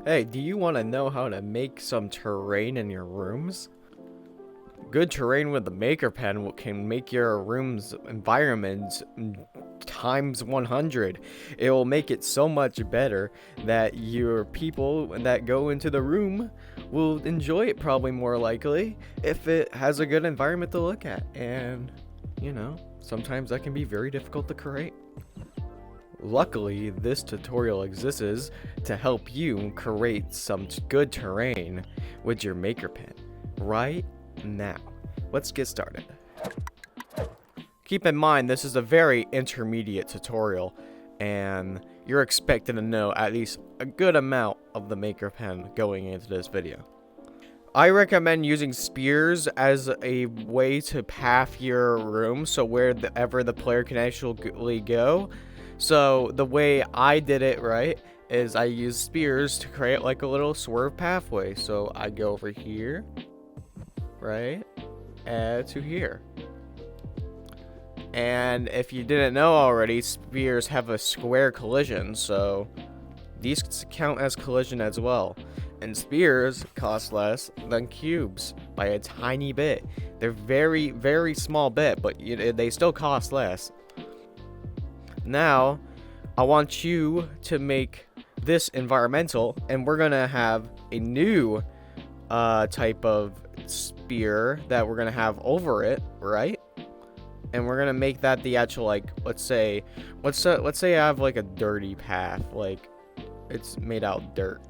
Hey, do you want to know how to make some terrain in your rooms? Good terrain with the maker pen can make your room's environment times 100. It will make it so much better that your people that go into the room will enjoy it probably more likely if it has a good environment to look at. And, sometimes that can be very difficult to create. Luckily, this tutorial exists to help you create some good terrain with your maker pen right now. Let's get started. Keep in mind, this is a very intermediate tutorial, and you're expected to know at least a good amount of the maker pen going into this video. I recommend using spears as a way to path your room, so wherever the player can actually go. So the way I did it, right, is I used spears to create like a little swerve pathway. So I go over here, right, and to here. And if you didn't know already, spears have a square collision, so these count as collision as well. And spears cost less than cubes by a tiny bit. They're very, very small bit, but they still cost less. Now, I want you to make this environmental, and we're gonna have a new type of spear that we're gonna have over it, right? And we're gonna make that the actual, like, let's say I have like a dirty path, like it's made out of dirt,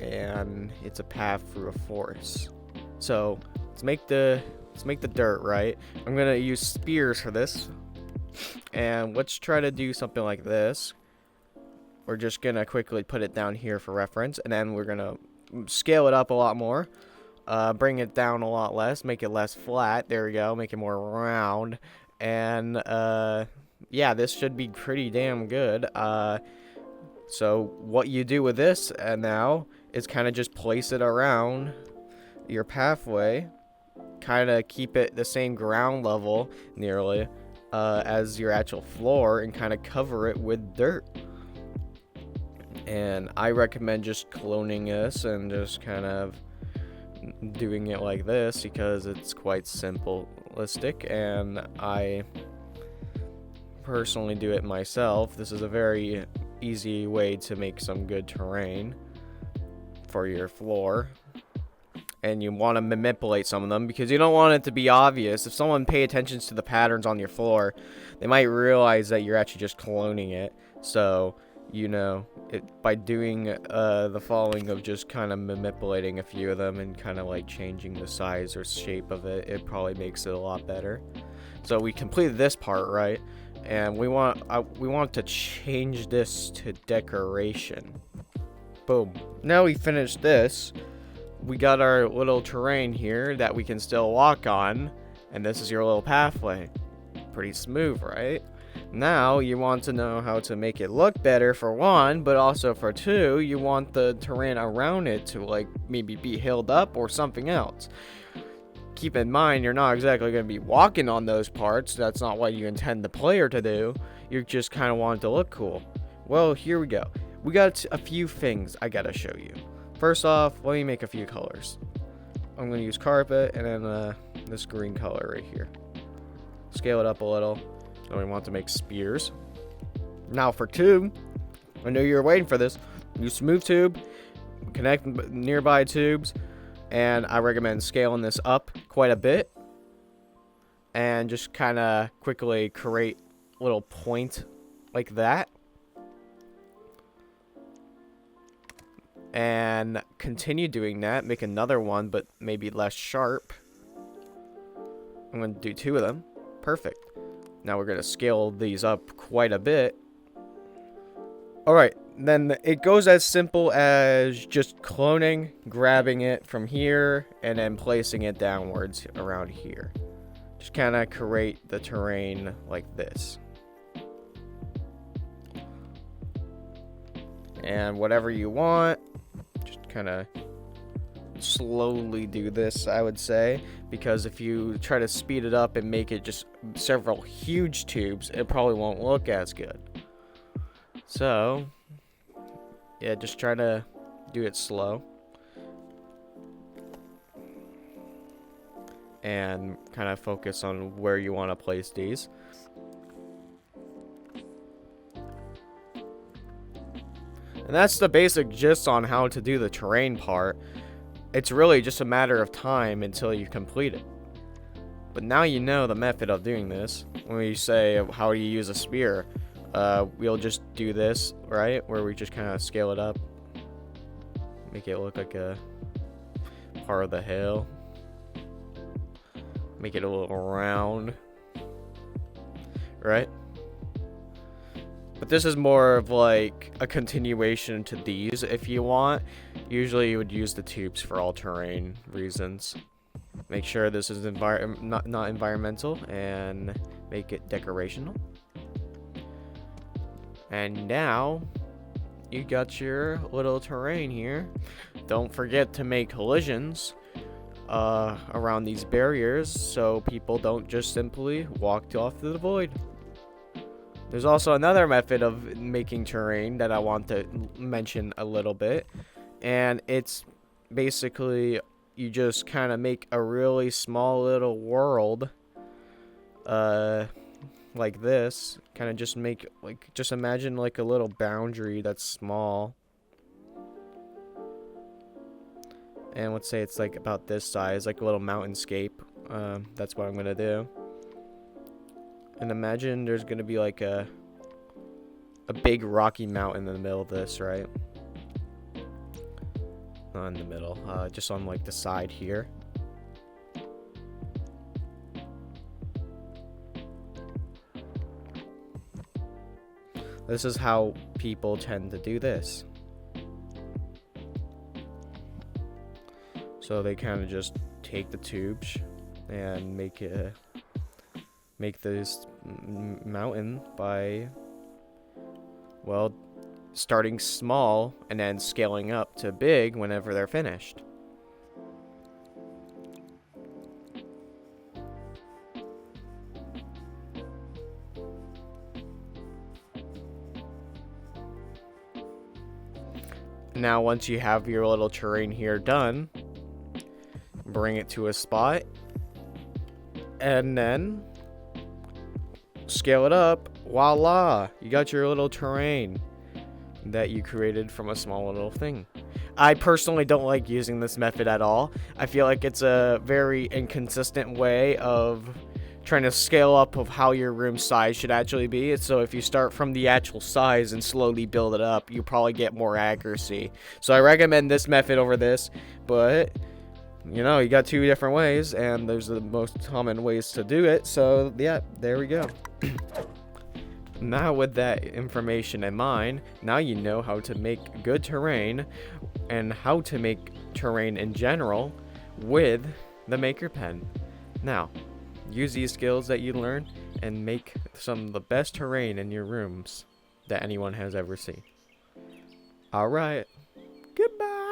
and it's a path through a forest. So let's make the dirt, right? I'm gonna use spears for this. And let's try to do something like this. We're just gonna quickly put it down here for reference, and then we're gonna scale it up a lot more, bring it down a lot less, make it less flat. There we go, make it more round. And yeah, this should be pretty damn good. So what you do with this now is kind of just place it around your pathway, kind of keep it the same ground level nearly as your actual floor, and kind of cover it with dirt. And I recommend just cloning this and just kind of doing it like this because it's quite simplistic, and I personally do it myself. This is a very easy way to make some good terrain for your floor. And you want to manipulate some of them because you don't want it to be obvious. If someone pay attention to the patterns on your floor, they might realize that you're actually just cloning it. So, by doing the following of just kind of manipulating a few of them and kind of like changing the size or shape of it, it probably makes it a lot better. So we completed this part, right? And we want to change this to decoration. Boom. Now we finished this. We got our little terrain here that we can still walk on, and this is your little pathway. Pretty smooth, right? Now you want to know how to make it look better for one, but also for two, you want the terrain around it to like maybe be hilled up or something else. Keep in mind, you're not exactly going to be walking on those parts. That's not what you intend the player to do. You just kind of want it to look cool. Well, here we go. We got a few things I gotta show you. First off, let me make a few colors. I'm going to use carpet and then this green color right here. Scale it up a little. So we want to make spears. Now for tube, I know you're waiting for this. Use smooth tube, connect nearby tubes, and I recommend scaling this up quite a bit. And just kind of quickly create a little point like that. And continue doing that. Make another one, but maybe less sharp. I'm going to do two of them. Perfect. Now we're going to scale these up quite a bit. Alright, then it goes as simple as just cloning, grabbing it from here, and then placing it downwards around here. Just kind of create the terrain like this. And whatever you want, just kind of slowly do this, I would say, because if you try to speed it up and make it just several huge tubes, it probably won't look as good. So yeah, just try to do it slow. And kind of focus on where you want to place these. And that's the basic gist on how to do the terrain part. It's really just a matter of time until you complete it. But now you know the method of doing this. When we say how do you use a spear, we'll just do this, right? Where we just kind of scale it up. Make it look like a part of the hill. Make it a little round. Right? But this is more of like a continuation to these if you want. Usually you would use the tubes for all terrain reasons. Make sure this is not environmental and make it decorational. And now you got your little terrain here. Don't forget to make collisions around these barriers so people don't just simply walk off to the void. There's also another method of making terrain that I want to mention a little bit, and it's basically you just kind of make a really small little world like this. Kind of just make just imagine like a little boundary that's small, and let's say it's like about this size, like a little mountainscape. That's what I'm gonna do. And imagine there's gonna be like a big rocky mountain in the middle of this, right? Not in the middle, just on like the side here. This is how people tend to do this. So they kind of just take the tubes and make this mountain by, well, starting small and then scaling up to big whenever they're finished. Now once you have your little terrain here done, bring it to a spot and then scale it up. Voila, you got your little terrain that you created from a small little thing. I personally don't like using this method at all. I feel like it's a very inconsistent way of trying to scale up of how your room size should actually be. So if you start from the actual size and slowly build it up, you probably get more accuracy. So I recommend this method over this, but you know, you got two different ways, and those are the most common ways to do it. So yeah, there we go. Now with that information in mind, now you know how to make good terrain and how to make terrain in general with the Maker Pen. Now, use these skills that you learned and make some of the best terrain in your rooms that anyone has ever seen. Alright, goodbye!